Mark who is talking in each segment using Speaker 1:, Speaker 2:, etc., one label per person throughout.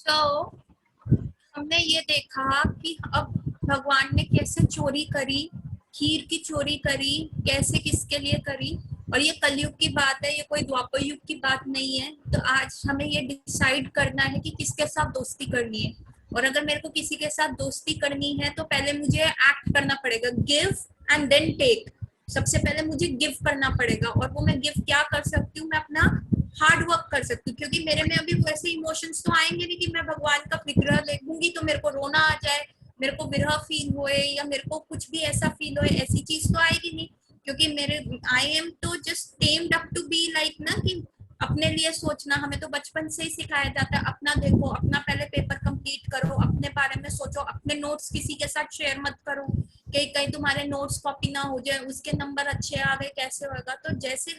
Speaker 1: So, हमने ये देखा कि अब भगवान ने कैसे चोरी करी, खीर की चोरी करी, कैसे किसके लिए करी, और ये कलयुग की बात है, ये कोई द्वापर युग की बात नहीं है। तो आज हमें ये डिसाइड करना है कि किसके साथ दोस्ती करनी है। और अगर मेरे को किसी के साथ दोस्ती करनी है तो पहले मुझे एक्ट करना पड़ेगा, गिव एंड देन टेक। सबसे पहले मुझे गिव करना पड़ेगा, और वो मैं गिव क्या कर सकती हूँ, मैं अपना हार्ड वर्क कर सकती हूँ, क्योंकि मेरे में अभी वैसे इमोशंस तो आएंगे नहीं कि मैं भगवान का विग्रह देखूंगी तो मेरे को रोना आ जाए, मेरे को विरह फील होए, या मेरे को कुछ भी ऐसा फील होए, ऐसी चीज तो आएगी नहीं। क्योंकि मेरे आई एम तो just tamed up to be like ना, कि अपने लिए सोचना हमें तो बचपन से ही सिखाया जाता है। अपना देखो, अपना पहले पेपर कंप्लीट करो, अपने बारे में सोचो, अपने नोट्स किसी के साथ शेयर मत करो कि कहीं तुम्हारे नोट्स कॉपी ना हो जाए, उसके नंबर अच्छे आ गए कैसे होगा। तो जैसे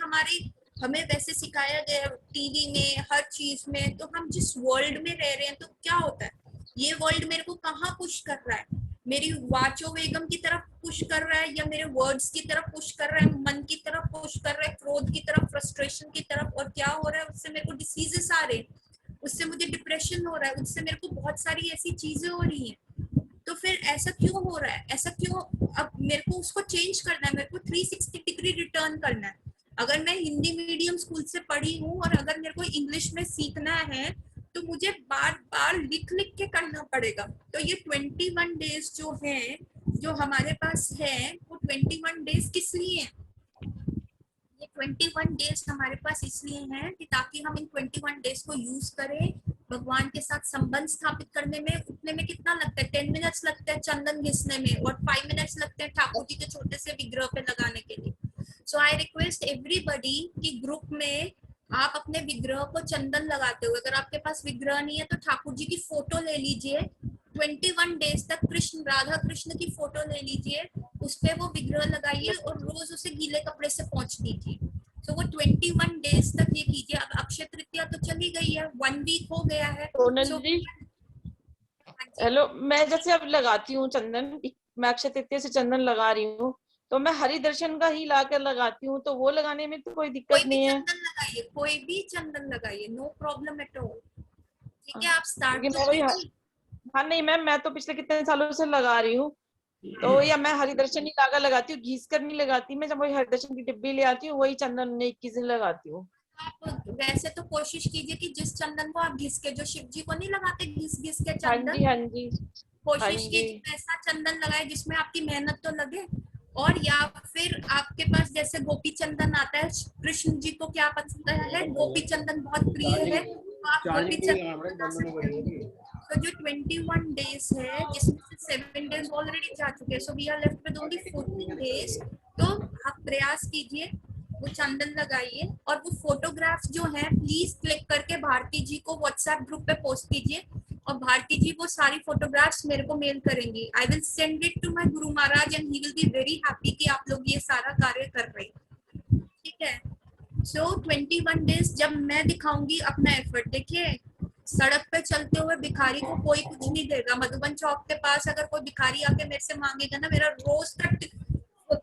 Speaker 1: हमें वैसे सिखाया गया टीवी में, हर चीज में। तो हम जिस वर्ल्ड में रह रहे हैं, तो क्या होता है, ये वर्ल्ड मेरे को कहाँ पुश कर रहा है, मेरी वाचो वेगम की तरफ पुश कर रहा है, या मेरे वर्ड्स की तरफ पुश कर रहा है, मन की तरफ पुश कर रहा है, क्रोध की तरफ, फ्रस्ट्रेशन की तरफ। और क्या हो रहा है, उससे मेरे को डिसीजेस आ रहे हैं, उससे मुझे डिप्रेशन हो रहा है, उससे मेरे को बहुत सारी ऐसी चीजें हो रही हैं। तो फिर ऐसा क्यों हो रहा है, ऐसा क्यों? अब मेरे को उसको चेंज करना है, मेरे को 360 डिग्री रिटर्न करना है। अगर मैं हिंदी मीडियम स्कूल से पढ़ी हूँ और अगर मेरे को इंग्लिश में सीखना है, तो मुझे बार बार लिख लिख के करना पड़ेगा। तो ये 21 डेज जो है, जो हमारे पास है, वो 21 डेज किस लिए है? ये 21 डेज हमारे पास इसलिए हैं कि ताकि हम इन 21 डेज को यूज करें भगवान के साथ संबंध स्थापित करने में। उतने में कितना लगता है? 10 मिनट्स लगते हैं चंदन घिसने में, और 5 मिनट्स लगते हैं ठाकुर जी के छोटे से विग्रह पे लगाने के लिए। सो आई रिक्वेस्ट एवरीबडी कि ग्रुप में आप अपने विग्रह को चंदन लगाते हुए, अगर आपके पास विग्रह नहीं है तो ठाकुर जी की फोटो ले लीजिए। 21 डेज तक कृष्ण, राधा कृष्ण की फोटो ले लीजिए, उस पे वो विग्रह लगाइए और रोज उसे गीले कपड़े से पोंछ दीजिए। तो वो 21 डेज तक ये कीजिए। अब अक्षय तृतीया तो चली गई है, 1 वीक हो गया है।
Speaker 2: सोनल
Speaker 1: सो
Speaker 2: जी, हेलो। मैं जैसे अब लगाती हूँ चंदन, मैं अक्षय तृतीया से चंदन लगा रही हूँ, तो मैं हरि दर्शन का ही लाकर लगाती हूँ, तो वो लगाने में तो कोई
Speaker 1: कोई
Speaker 2: दिक्कत
Speaker 1: भी
Speaker 2: नहीं है।
Speaker 1: चंदन लगाइए, कोई भी चंदन लगाइए, नो प्रॉब्लम एट ऑल। ठीक है, आप स्टार्ट
Speaker 2: क्योंकि
Speaker 1: तो
Speaker 2: मैं वही,
Speaker 1: कीजिए।
Speaker 2: हाँ नहीं मैम, मैं तो पिछले कितने सालों से लगा रही हूँ, तो या मैं हरि दर्शन ही लाकर लगाती हूँ, घिस कर नहीं लगाती। मैं जब वही हरि दर्शन की डिब्बी ले आती हूँ, वही चंदन 21 दिन लगाती हूँ।
Speaker 1: आप वैसे तो कोशिश कीजिए कि जिस चंदन को आप घिस के, जो शिव जी को नहीं लगाते घिस घिस के
Speaker 2: हाँ
Speaker 1: चंदन,
Speaker 2: जी, हाँ जी, हाँ
Speaker 1: कोशिश
Speaker 2: जी।
Speaker 1: कीजिए ऐसा चंदन लगाए जिसमें आपकी मेहनत तो लगे। और या फिर आपके पास जैसे गोपी चंदन आता है, कृष्ण जी को क्या पसंद है, गोपी चंदन बहुत प्रिय है, तो आप गोपी चंदन बना सकते हैं। तो जो 21 डेज है, जिसमें से 7 डेज ऑलरेडी जा चुके हैं, so we are left with only 14 days. तो आप प्रयास कीजिए, वो चंदन लगाइए, और वो फोटोग्राफ्स जो हैं प्लीज क्लिक करके भारती जी को व्हाट्सएप ग्रुप पे पोस्ट कीजिए, और भारती जी वो सारी फोटोग्राफ्स मेरे को मेल करेंगी। I will send it to my guru Maharaj and he will be very happy कि आप लोग ये सारा कार्य कर रहे हैं। ठीक है। सो 21 डेज जब मैं दिखाऊंगी अपना एफर्ट, देखिए सड़क पे चलते हुए भिखारी को कोई कुछ नहीं देगा। मधुबन चौक के पास अगर कोई भिखारी आके मेरे से मांगेगा ना, मेरा रोज तक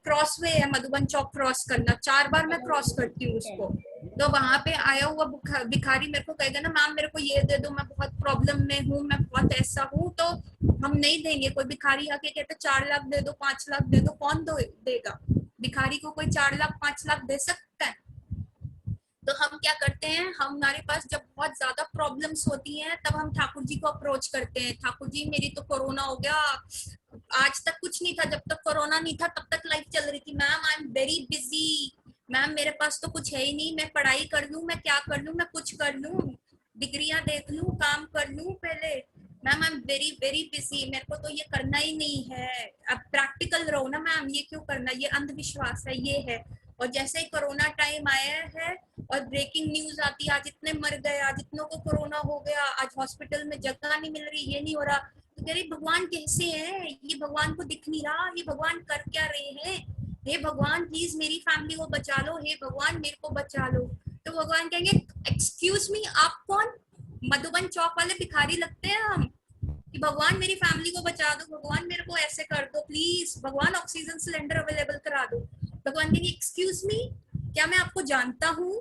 Speaker 1: क्रॉस वे है मधुबन चौक क्रॉस करना, 4 बार मैं क्रॉस करती हूँ उसको। तो वहां पे आया हुआ भिखारी मेरे को कहेगा ना, मैम मेरे को ये दे दो, मैं बहुत प्रॉब्लम में हूँ, मैं बहुत ऐसा हूँ, तो हम नहीं देंगे। कोई भिखारी आके कहते 4 लाख दे दो, 5 लाख दे दो, कौन देगा? भिखारी को कोई 4 लाख 5 लाख दे सकता है? तो हम क्या करते हैं, हमारे पास जब बहुत ज्यादा प्रॉब्लम्स होती हैं तब हम ठाकुर जी को अप्रोच करते हैं। ठाकुर जी मेरी तो कोरोना हो गया, आज तक कुछ नहीं था, जब तक कोरोना नहीं था तब तक लाइफ चल रही थी। Ma'am I am very busy, ma'am मेरे पास तो कुछ है ही नहीं, मैं पढ़ाई कर लूं, मैं क्या कर लूं, मैं कुछ कर लूं, डिग्रियां देख लूं, काम कर लूं पहले। Ma'am I am very very busy, मेरे को तो ये करना ही नहीं है। अब प्रैक्टिकल रहो ना मैम, ये क्यों करना, ये अंधविश्वास है, ये है। और जैसे ही कोरोना टाइम आया है और ब्रेकिंग न्यूज आती है, आज इतने मर गए, आज इतनों को कोरोना हो गया, आज हॉस्पिटल में जगह नहीं मिल रही, ये नहीं हो रहा, तो कह रही भगवान कैसे है, ये भगवान को दिख नहीं रहा, ये भगवान कर क्या रहे हैं, हे भगवान प्लीज मेरी फैमिली को बचा लो, हे भगवान मेरे को बचा लो। तो भगवान कहेंगे एक्सक्यूज मी, आप कौन? मधुबन चौक वाले भिखारी लगते हैं हम कि भगवान मेरी फैमिली को बचा दो, भगवान मेरे को ऐसे कर दो प्लीज, भगवान ऑक्सीजन सिलेंडर अवेलेबल करा दो। भगवान कहेंगे एक्सक्यूज मी, क्या मैं आपको जानता हूँ?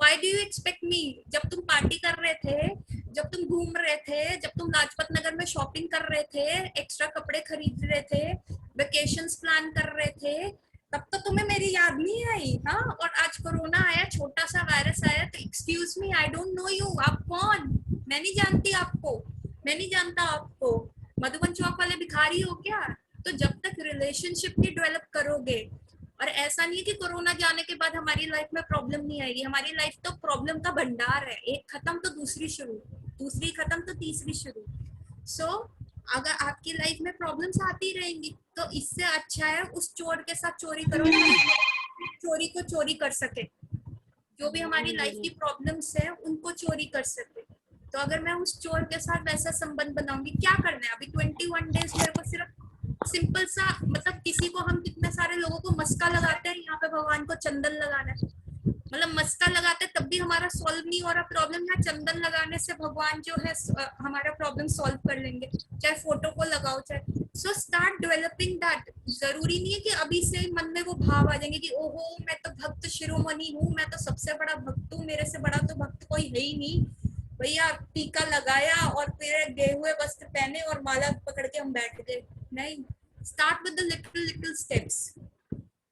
Speaker 1: Why do you expect me? जब तुम पार्टी कर रहे थे, जब तुम घूम रहे थे, जब तुम लाजपत नगर में शॉपिंग कर रहे थे, एक्स्ट्रा कपड़े खरीद रहे थे, वेकेशंस प्लान कर रहे थे, तब तो तुम्हें मेरी याद नहीं आई। हाँ, और आज कोरोना आया, छोटा सा वायरस आया, तो excuse me, I don't know you, आप कौन? मैं नहीं जानती आपको, मैं नहीं जानता आपको, मधुबन चौक वाले भिखारी हो क्या? तो जब तक रिलेशनशिप नहीं डेवलप करोगे, और ऐसा नहीं है कि कोरोना जाने के बाद हमारी लाइफ में प्रॉब्लम नहीं आएगी, हमारी लाइफ तो प्रॉब्लम का भंडार है, एक खत्म तो दूसरी शुरू, दूसरी खत्म तो तीसरी शुरू। सो अगर आपकी लाइफ में प्रॉब्लम्स आती रहेंगी तो इससे अच्छा है उस चोर के साथ चोरी करो, चोरी को चोरी कर सके, जो भी हमारी लाइफ की प्रॉब्लम्स है उनको चोरी कर सके। तो अगर मैं उस चोर के साथ वैसा संबंध बनाऊंगी, क्या करना है अभी 21 डेज मेरे को सिर्फ सिंपल सा, मतलब किसी को हम कितने सारे लोगों को मस्का लगाते हैं, यहाँ पे भगवान को चंदन लगाना है, मतलब मस्का लगाते तब भी हमारा सॉल्व नहीं हो रहा प्रॉब्लम, या चंदन लगाने से भगवान जो है हमारा प्रॉब्लम सॉल्व कर लेंगे, चाहे फोटो को लगाओ चाहे। So start developing that. जरूरी नहीं है कि अभी से मन में वो भाव आ जाएंगे कि ओहो मैं तो भक्त शिरोमणि हूँ, मैं तो सबसे बड़ा भक्त हूँ, मेरे से बड़ा तो भक्त कोई है ही नहीं भैया। टीका लगाया और फिर गए हुए वस्त्र पहने और माला पकड़ के हम बैठ गए, नहीं। Start with the little little steps.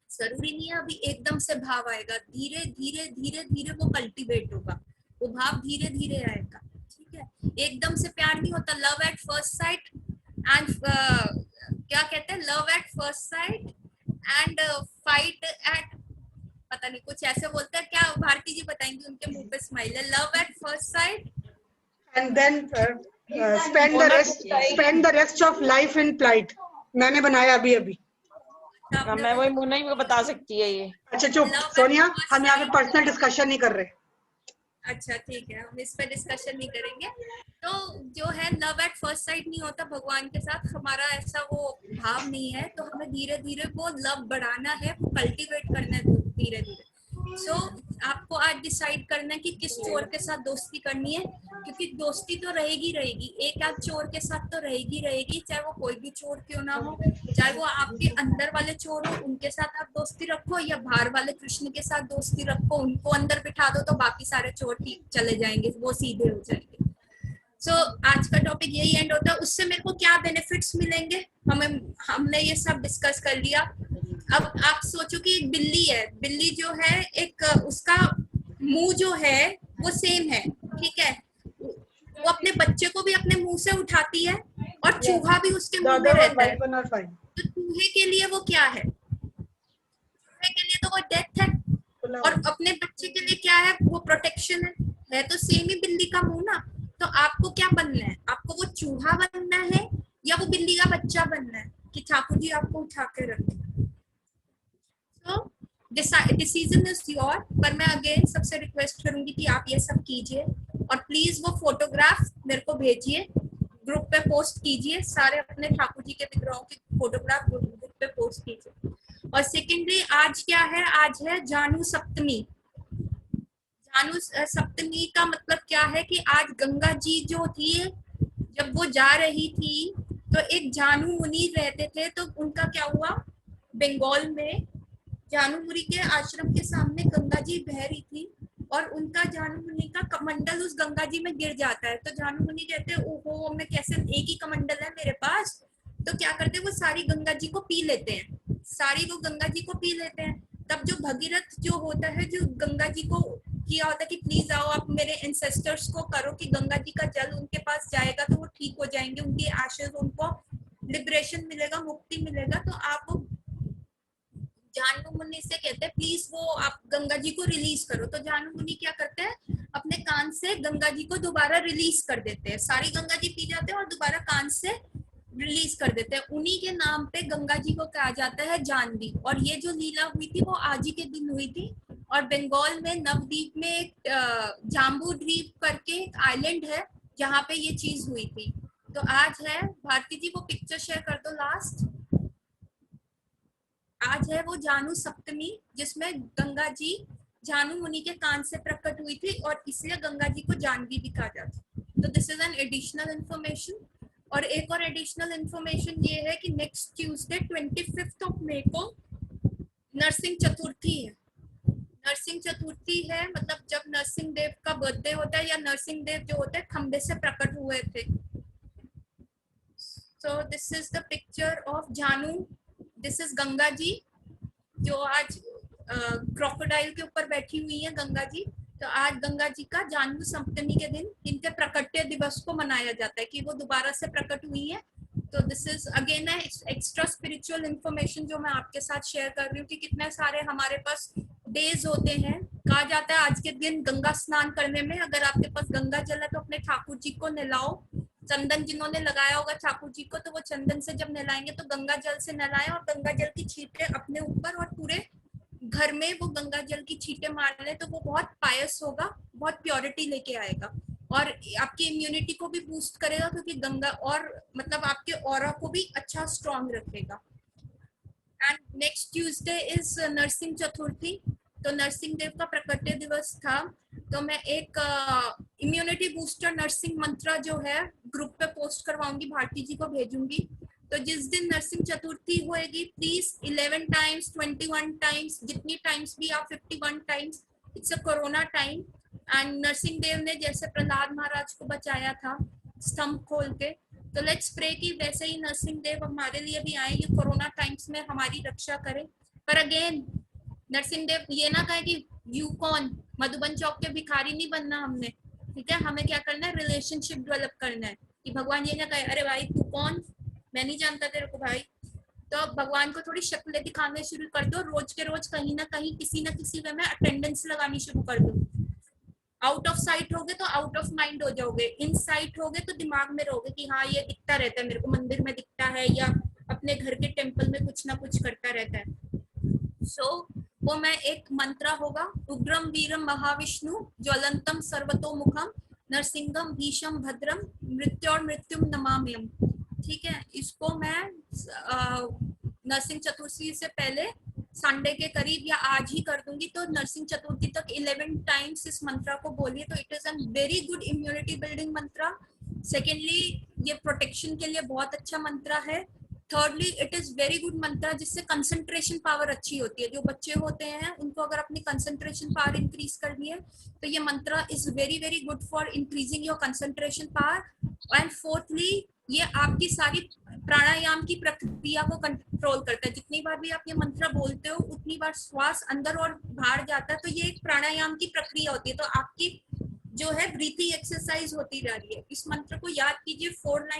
Speaker 1: जरूरी नहीं है अभी एकदम से भाव आएगा, धीरे धीरे धीरे धीरे वो कल्टीवेट होगा, वो भाव धीरे धीरे आएगा, ठीक है। एकदम से प्यार नहीं होता, love at first sight and क्या कहते हैं, love at first sight and fight eight, पता नहीं कुछ ऐसे बोलते हैं, क्या भारती जी बताएंगे, उनके मुंह पे स्माइल है, love at first sight
Speaker 3: and then spend the rest of life in plight। मैंने बनाया अभी अभी।
Speaker 2: मैं वही मुन्ना ही बता सकती है ये।
Speaker 3: अच्छा चुप सोनिया, हम यहाँ पे पर्सनल डिस्कशन नहीं कर रहे।
Speaker 1: अच्छा ठीक है, हम इस पे डिस्कशन नहीं करेंगे। तो जो है लव एट फर्स्ट साइट नहीं होता भगवान के साथ, हमारा ऐसा वो भाव नहीं है, तो हमें धीरे धीरे वो लव बढ़ाना है, वो कल्टीवेट करना है धीरे धीरे। सो आपको आज डिसाइड करना है कि किस चोर के साथ दोस्ती करनी है, क्योंकि दोस्ती तो रहेगी रहेगी, एक आध चोर के साथ तो रहेगी रहेगी, चाहे वो कोई भी चोर क्यों ना हो, चाहे वो आपके अंदर वाले चोर हो उनके साथ आप दोस्ती रखो, या बाहर वाले कृष्ण के साथ दोस्ती रखो, उनको अंदर बिठा दो तो बाकी सारे चोर ठीक चले जाएंगे, वो सीधे हो जाएंगे। सो आज का टॉपिक यही एंड होता है। उससे मेरे को क्या बेनिफिट्स मिलेंगे, हमने ये सब डिस्कस कर लिया। अब आप सोचो कि एक बिल्ली है, बिल्ली जो है एक उसका मुंह जो है वो सेम है, ठीक है, वो अपने बच्चे को भी अपने मुंह से उठाती है और चूहा भी उसके मुंह में रहता है। तो चूहे के लिए वो क्या है, चूहे के लिए तो वो डेथ है, और अपने बच्चे के लिए क्या है, वो प्रोटेक्शन है तो सेम ही बिल्ली का मुंह ना। तो आपको क्या बनना है, आपको वो चूहा बनना है या वो बिल्ली का बच्चा बनना है कि ठाकुर जी आपको उठा के रखें। तो डिसीजन इज योर, पर मैं अगेन सबसे रिक्वेस्ट करूंगी कि आप ये सब कीजिए, और प्लीज वो फोटोग्राफ मेरे को भेजिए, ग्रुप पे पोस्ट कीजिए, सारे अपने ठाकुर जी के विग्रहों की फोटोग्राफ ग्रुप पे पोस्ट कीजिए। और सेकेंडली आज क्या है, आज है जानू सप्तमी। जानू सप्तमी का मतलब क्या है कि आज गंगा जी जो थी, जब वो जा रही थी तो एक जानू मुनि रहते थे, तो उनका क्या हुआ, बंगाल में जानू मुनि के आश्रम के सामने गंगा जी बह रही थी, और उनका जानू मुनि का कमंडल उस गंगा जी में गिर जाता है। तो जानू मुनि कहते हैं ओहो मैं कैसे, एक ही कमंडल है मेरे पास, तो क्या करते हैं वो सारी गंगा जी को पी लेते हैं, सारी वो गंगा जी को पी लेते हैं। तब जो भगीरथ जो होता है, जो गंगा जी को किया होता है कि प्लीज आओ आप मेरे एंसेस्टर्स को करो कि गंगा जी का जल उनके पास जाएगा तो वो ठीक हो जाएंगे, उनकी आशीष, उनको लिबरेशन मिलेगा, मुक्ति मिलेगा। तो आप जानू मुनि से कहते हैं प्लीज वो आप गंगा जी को रिलीज करो। तो जानू मुनि क्या करते हैं, अपने कान से गंगा जी को दोबारा रिलीज कर देते हैं, सारी गंगा जी पी जाते हैं और दोबारा कान से रिलीज कर देते हैं। उन्हीं के नाम पे गंगा जी को कहा जाता है जानवी। और ये जो लीला हुई थी वो आज ही के दिन हुई थी, और बंगाल में नवद्वीप में एक जाम्बू द्वीप करके एक आइलैंड है जहाँ पे ये चीज हुई थी। तो आज है, भारती जी वो पिक्चर शेयर कर दो लास्ट, आज है वो जानू सप्तमी, जिसमें गंगा जी जानू मुनि के कान से प्रकट हुई थी, और इसलिए गंगा जी को जानवी भी कहा जाता है। तो this is an additional information. और एक और एडिशनल इंफॉर्मेशन ये है कि नेक्स्ट ट्यूसडे 25 मई को नरसिंह चतुर्थी है। नरसिंह चतुर्थी है, मतलब जब नरसिंह देव का बर्थडे होता है, या नरसिंह देव जो होते हैं खंबे से प्रकट हुए थे। So this is the picture of जानू, दिस इज गंगा जी जो आज क्रोकोडाइल के ऊपर बैठी हुई है गंगा जी। तो आज गंगा जी का जानू सप्तमी के दिन इनके प्रकट्य दिवस को मनाया जाता है कि वो दोबारा से प्रकट हुई है। तो this is again extra spiritual information जो मैं आपके साथ शेयर कर रही हूँ कि कितने सारे हमारे पास डेज होते हैं। कहा जाता है आज के दिन गंगा स्नान करने में अगर आपके पास गंगा जल है तो अपने ठाकुर जी को नहलाओ। चंदन जिन्होंने लगाया होगा ठाकुर जी को, तो वो चंदन से जब नहलाएंगे तो गंगा जल से नहलाएं, और गंगा जल की छींटे अपने ऊपर और पूरे घर में वो गंगा जल की छींटे मार ले, तो वो बहुत पायस होगा, बहुत प्योरिटी लेके आएगा और आपकी इम्यूनिटी को भी बूस्ट करेगा, क्योंकि गंगा और मतलब आपके ऑरा को भी अच्छा स्ट्रॉन्ग रखेगा। And next Tuesday is Narasimha Chaturthi, तो नरसिंह देव का प्रकट्य दिवस था। तो मैं एक इम्यूनिटी बूस्टर नरसिंह मंत्र जो है ग्रुप पे पोस्ट करवाऊंगी, भारती जी को भेजूंगी। तो जिस दिन नरसिंह चतुर्थी होएगी प्लीज 11 टाइम्स 21 टाइम्स जितनी टाइम्स भी आप 51 times, it's a corona time and Narasimha Dev ने जैसे प्रहलाद महाराज को बचाया था स्तंभ खोल के, तो लेट्स प्रे कि वैसे ही नरसिंह देव हमारे लिए भी आए, ये कोरोना टाइम्स में हमारी रक्षा करें। पर अगेन नरसिंह देव ये ना कहे कि यू कौन, मधुबन चौक के भिखारी नहीं बनना हमने, ठीक है। हमें क्या करना है, रिलेशनशिप डेवलप करना है कि भगवान ये ना कहे अरे भाई तू कौन, मैं नहीं जानता तेरे को भाई। तो भगवान को थोड़ी शक्लें दिखाने शुरू कर दो, रोज के रोज कहीं ना कहीं किसी ना किसी वे में अटेंडेंस लगानी शुरू कर दो। आउट ऑफ साइट होगे तो आउट ऑफ माइंड हो जाओगे, इन साइट होगे तो दिमाग में रहोगे कि हाँ ये दिखता रहता है मेरे को, मंदिर में दिखता है या अपने घर के टेम्पल में कुछ ना कुछ करता रहता है। सो वो मैं एक मंत्र होगा, उग्रम वीरम महाविष्णु ज्वलंतम सर्वतोमुखम नरसिंहम भीषम भद्रम मृत्योर मृत्युम नमाम्यम, ठीक है। इसको मैं नरसिंह चतुर्थी से पहले संडे के करीब या आज ही कर दूंगी। तो नरसिंह चतुर्थी तक 11 टाइम्स इस मंत्र को बोलिए, तो it is a very good immunity building मंत्र। सेकेंडली ये प्रोटेक्शन के लिए बहुत अच्छा मंत्र है। Thirdly it is very good मंत्र जिससे कंसंट्रेशन पावर अच्छी होती है। जो बच्चे होते हैं उनको अगर अपनी कंसंट्रेशन पावर इंक्रीज करनी है तो ये मंत्र is very very good for increasing your concentration power. And fourthly ये आपकी सारी प्राणायाम की प्रक्रिया को कंट्रोल करता है। जितनी बार भी आप ये मंत्र बोलते हो उतनी बार श्वास अंदर और बाहर जाता है, तो ये एक प्राणायाम की प्रक्रिया होती है। तो आपकी जो है ब्रीथिंग एक्सरसाइज होती जा रही है। इस मंत्र को याद कीजिए 4